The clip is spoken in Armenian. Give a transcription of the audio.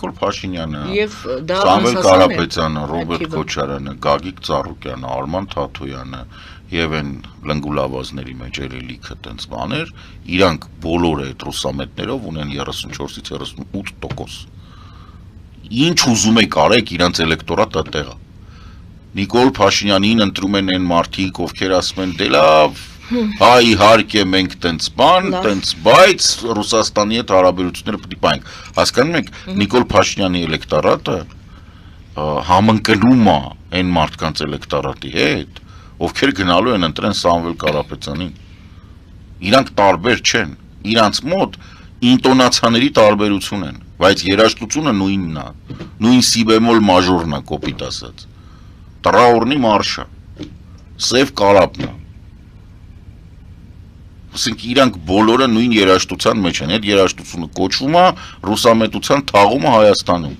Նիկոլ Փաշինյանը, Եվ դա Սամվել անսասան է, Կարապետյանը, Ռոբերտ թիվը։ Քոչարյանը, Գագիկ Ծառուկյանը, Արման Թաթոյանը եւ այն լնգուլավազների մեջ երելիքը տենց բաներ, իրանք բոլորը այդ ռուսամետներով ունեն 34-ից 38%։ Ինչ ուզում եք արեք, իրանք էլեկտորատը տեղ է։ Նիկոլ Փաշինյանին ընտրում են այն մարդիկ, ովքեր ասում են՝ դե լավ, հա իհարկե մենք տենց բան, տենց, բայց Ռուսաստանի հետ հարաբերությունները պետք է պահենք։ Հասկանում եք, Նիկոլ Փաշինյանի էլեկտորատը համընկնում է այն մարդկանց էլեկտորատի հետ, ովքեր գնալու են ընտրեն Սամվել Կարապետյանին։ Իրանք տարբեր չեն, իրանց մոտ ինտոնացիաների տարբերություն են, բայց երաժշտությունը նույնն է, նույն սի բեմոլ մաժորն է, կոպիտ ասած, տրաուրնի մարշա, սև կարապն է, ասենք իրանք բոլորը նույն երաժշտության մեջ են, այդ երաժշտությունը կոչվում է ռուսամետության թաղումը Հայաստանում։